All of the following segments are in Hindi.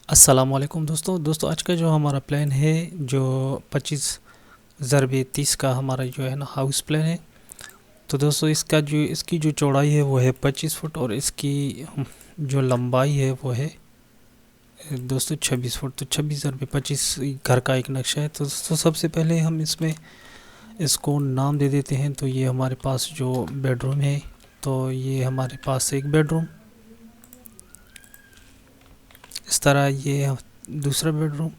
अस्सलामुअलैकुम दोस्तों आज का जो हमारा प्लान है जो 25 × 30 का हमारा जो है ना हाउस प्लान है। तो दोस्तों इसकी जो चौड़ाई है वो है 25 फुट और इसकी जो लंबाई है वो है दोस्तों 26 फुट। तो 26 × 25 घर का एक नक्शा है। तो दोस्तों सबसे पहले हम इसमें इसको नाम दे देते हैं। तो ये हमारे पास जो बेडरूम है, तो ये हमारे पास एक बेडरूम, इस तरह ये दूसरा बेडरूम,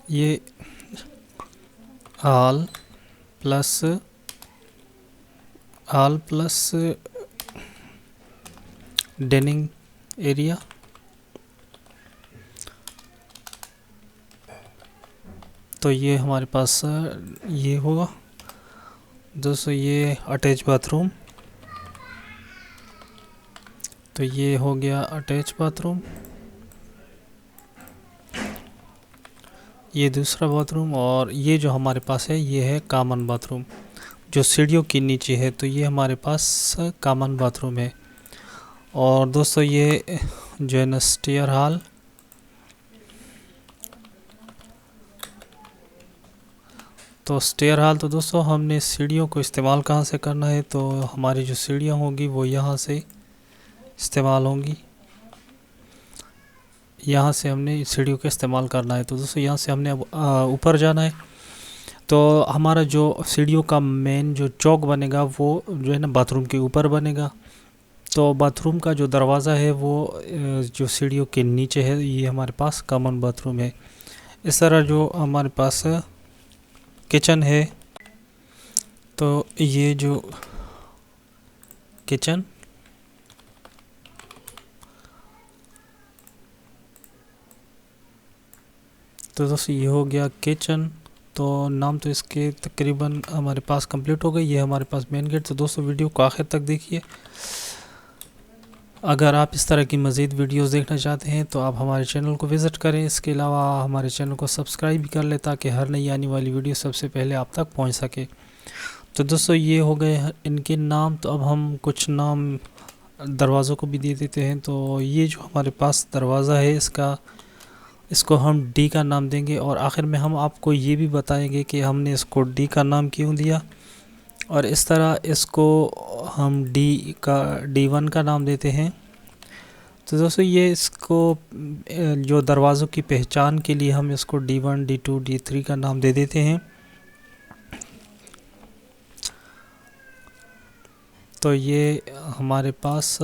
ये हॉल प्लस डाइनिंग एरिया, तो ये हमारे पास ये होगा दोस्तों। ये अटैच बाथरूम, तो ये हो गया अटैच बाथरूम। ये दूसरा बाथरूम और ये जो हमारे पास है ये है कॉमन बाथरूम जो सीढ़ियों के नीचे है। तो ये हमारे पास कॉमन बाथरूम है। और दोस्तों ये जो है ना स्टेयर हॉल, तो स्टेयर हॉल, तो दोस्तों हमने सीढ़ियों को इस्तेमाल कहाँ से करना है, तो हमारी जो सीढ़ियाँ होंगी वो यहाँ से इस्तेमाल होंगी, यहाँ से हमने सीढ़ियों का इस्तेमाल करना है। तो दोस्तों यहाँ से हमने अब ऊपर जाना है। तो हमारा जो सीढ़ियों का मेन जो चौक बनेगा वो जो है ना बाथरूम के ऊपर बनेगा। तो बाथरूम का जो दरवाज़ा है वो जो सीढ़ियों के नीचे है, ये हमारे पास कॉमन बाथरूम है। इस तरह जो हमारे पास किचन है, तो ये जो किचन, तो दोस्तों ये हो गया किचन। तो नाम तो इसके तकरीबन हमारे पास कंप्लीट हो गई। ये हमारे पास मेन गेट। तो दोस्तों वीडियो को आखिर तक देखिए। अगर आप इस तरह की मज़ीद वीडियोस देखना चाहते हैं तो आप हमारे चैनल को विज़िट करें। इसके अलावा हमारे चैनल को सब्सक्राइब भी कर लें ताकि हर नई आने वाली वीडियो सबसे पहले आप तक पहुंच सके। तो दोस्तों ये हो गए इनके नाम। तो अब हम कुछ नाम दरवाज़ों को भी दे देते हैं। तो ये जो हमारे पास दरवाज़ा है इसको हम डी का नाम देंगे। और आखिर में हम आपको ये भी बताएंगे कि हमने इसको डी का नाम क्यों दिया। और इस तरह इसको हम D1 का नाम देते हैं। तो दोस्तों ये इसको जो दरवाज़ों की पहचान के लिए हम इसको D1, D2, D3 का नाम दे देते हैं। तो ये हमारे पास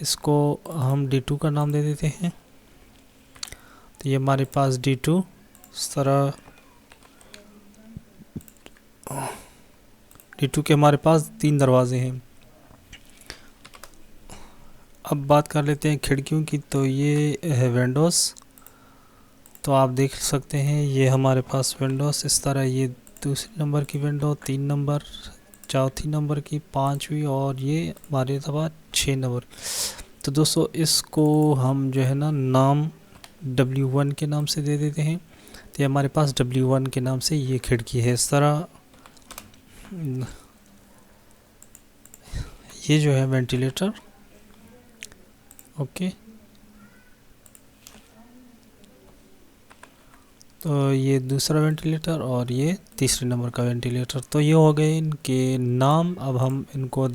इसको हम D2 का नाम दे देते हैं। तो ये हमारे पास D2। इस तरह D2 के हमारे पास 3 दरवाजे हैं। अब बात कर लेते हैं खिड़कियों की। तो ये है विंडोज़। तो आप देख सकते हैं ये हमारे पास विंडोज़ इस तरह, ये दूसरे नंबर की विंडो, 3 नंबर, चौथी नंबर की, 5वीं, और ये हमारे दफा 6 नंबर। तो दोस्तों इसको हम जो है ना नाम W1 के नाम से दे देते हैं। तो ये हमारे पास W1 के नाम से ये खिड़की है। इस तरह ये जो है वेंटिलेटर, ओके। तो ये दूसरा वेंटिलेटर और ये तीसरे नंबर का वेंटिलेटर। तो ये हो गए इनके नाम। अब हम इनको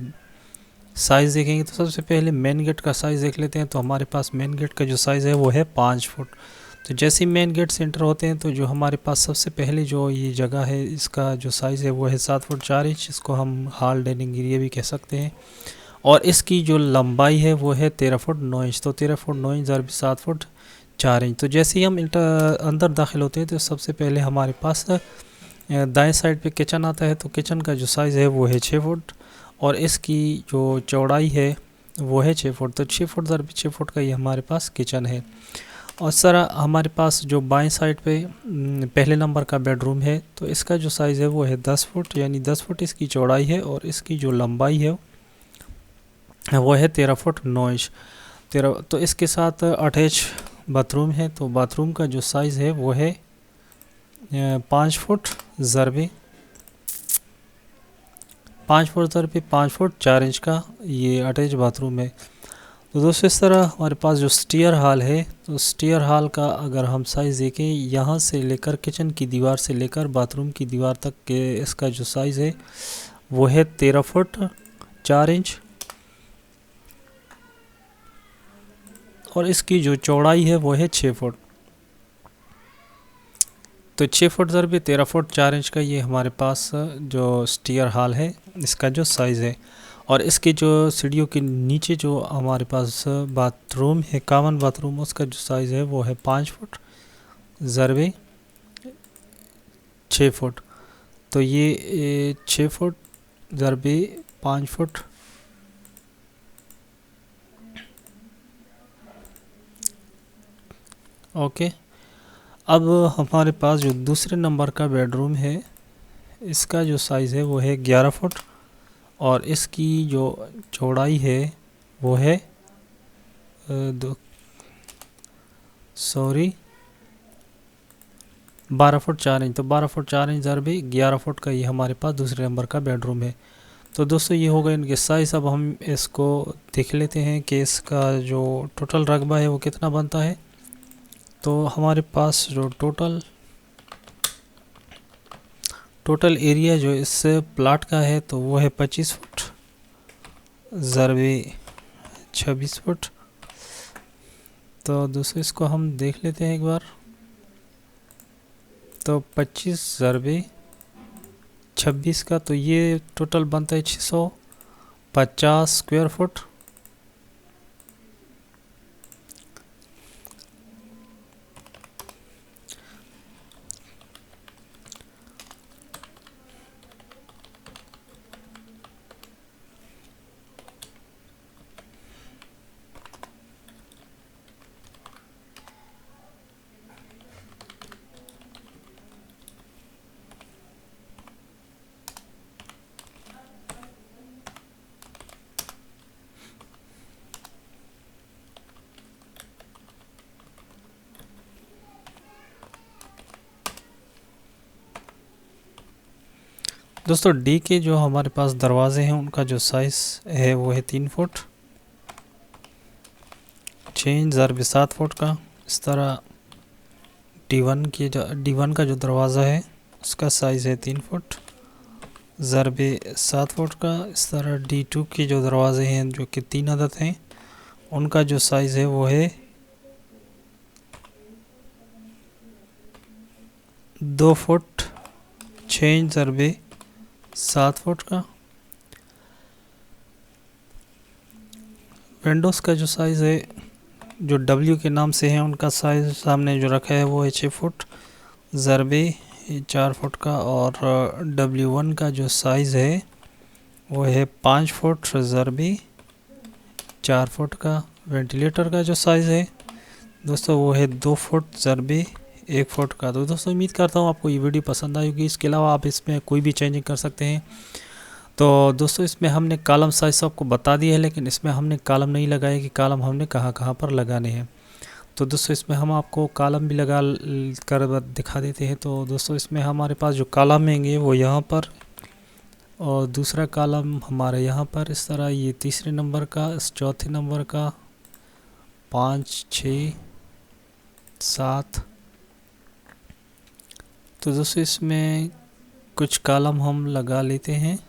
साइज़ देखेंगे। तो सबसे पहले मेन गेट का साइज़ देख लेते हैं। तो हमारे पास मेन गेट का जो साइज़ है वो है 5 फुट। तो जैसे ही मेन गेट से एंटर होते हैं तो जो हमारे पास सबसे पहले जो ये जगह है इसका जो साइज़ है वो है 7 फुट 4 इंच। इसको हम हॉल डाइनिंग एरिया भी कह सकते हैं। और इसकी जो लंबाई है वो है 13 फुट 9 इंच। तो 13 फुट 9 इंच × 7 फुट 4 इंच। तो जैसे ही हम अंदर दाखिल होते हैं तो सबसे पहले हमारे पास दाएं साइड पे किचन आता है। तो किचन का जो साइज़ है वो है 6 फुट और इसकी जो चौड़ाई है वो है 6 फुट। तो 6 फुट × 6 फुट का ये हमारे पास किचन है। और इस तरह हमारे पास जो बाएं साइड पे पहले नंबर का बेडरूम है, तो इसका जो साइज़ है वो है 10 फुट, यानी 10 फुट इसकी चौड़ाई है और इसकी जो लंबाई है वो है 13 फुट 9 इंच। 13। तो इसके साथ अटैच बाथरूम है। तो बाथरूम का जो साइज़ है वो है 5 फुट ज़रबे 5 फुट 5 फुट 4 इंच का ये अटैच बाथरूम है। तो दोस्तों इस तरह हमारे पास जो स्टीयर हॉल है, तो स्टीयर हॉल का अगर हम साइज़ देखें, यहाँ से लेकर किचन की दीवार से लेकर बाथरूम की दीवार तक के इसका जो साइज़ है वो है 13 फुट 4 इंच, और इसकी जो चौड़ाई है वो है 6 फुट। तो 6 फुट ज़रबे 13 फुट 4 इंच का ये हमारे पास जो स्टीयर हॉल है इसका जो साइज़ है। और इसके जो सीढ़ियों के नीचे जो हमारे पास बाथरूम है, कॉमन बाथरूम, उसका जो साइज़ है वो है 5 फुट ज़रबे 6 फुट। तो ये 6 फुट ज़रबे 5 फुट ओके। अब हमारे पास जो दूसरे नंबर का बेडरूम है इसका जो साइज़ है वो है 11 फुट, और इसकी जो चौड़ाई है वो है 12 फुट 4 इंच। तो 12 फुट 4 इंच ज़रबे 11 फुट का ये हमारे पास दूसरे नंबर का बेडरूम है। तो दोस्तों ये हो गए इनके साइज़। अब हम इसको देख लेते हैं कि इसका जो टोटल रकबा है वो कितना बनता है। तो हमारे पास जो टोटल एरिया जो इस प्लाट का है तो वो है 25 फुट ज़रबे 26 फुट। तो दोस्तों इसको हम देख लेते हैं एक बार। तो 25 ज़रबे 26 का, तो ये टोटल बनता है 650 स्क्वायर फुट। दोस्तों डी के जो हमारे पास दरवाजे हैं उनका जो साइज़ है वो है 3 फुट 6 इंच ज़रबे 7 फुट का। इस तरह डी1 का जो दरवाज़ा है उसका साइज़ है 3 फुट ज़रबे 7 फुट का। इस तरह डी2 के जो दरवाजे हैं जो कि 3 अदद हैं उनका जो साइज़ है वो है 2 फुट 6 इंच ज़रबे 7 फुट का। विंडोज़ का जो साइज़ है जो डब्ल्यू के नाम से है उनका साइज़ सामने जो रखा है वो है 6 फुट ज़रबे 4 फुट का। और W1 का जो साइज़ है वो है 5 फुट ज़रबे 4 फुट का। वेंटिलेटर का जो साइज़ है दोस्तों वो है 2 फुट ज़रबे 1 फुट का। तो दोस्तों उम्मीद करता हूँ आपको ये वीडियो पसंद आई होगी। इसके अलावा आप इसमें कोई भी चेंजिंग कर सकते हैं। तो दोस्तों इसमें हमने कॉलम साइज़ आपको बता दिया है, लेकिन इसमें हमने कॉलम नहीं लगाया कि कॉलम हमने कहाँ कहाँ पर लगाने हैं। तो दोस्तों इसमें हम आपको कॉलम भी लगा कर दिखा देते हैं। तो दोस्तों इसमें हमारे पास जो कॉलम होंगे वो यहाँ पर, और दूसरा कॉलम हमारे यहाँ पर इस तरह, ये तीसरे नंबर का, इस चौथे नंबर का, 5 6 7। तो दोस्तों इसमें कुछ कॉलम हम लगा लेते हैं।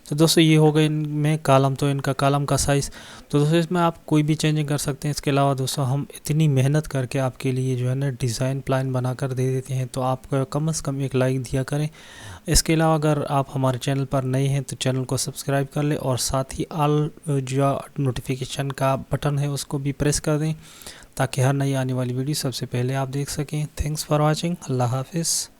तो दोस्तों ये हो गए इनमें कॉलम। तो इनका कॉलम का साइज़, तो दोस्तों इसमें आप कोई भी चेंजिंग कर सकते हैं। इसके अलावा दोस्तों हम इतनी मेहनत करके आपके लिए जो है ना डिज़ाइन प्लान बनाकर दे देते हैं, तो आप कम से कम एक लाइक दिया करें। इसके अलावा अगर आप हमारे चैनल पर नए हैं तो चैनल को सब्सक्राइब कर लें, और साथ ही ऑल जो नोटिफिकेशन का बटन है उसको भी प्रेस कर दें, ताकि हर नई आने वाली वीडियो सबसे पहले आप देख सकें। Thanks for watching. अल्लाह हाफिज़।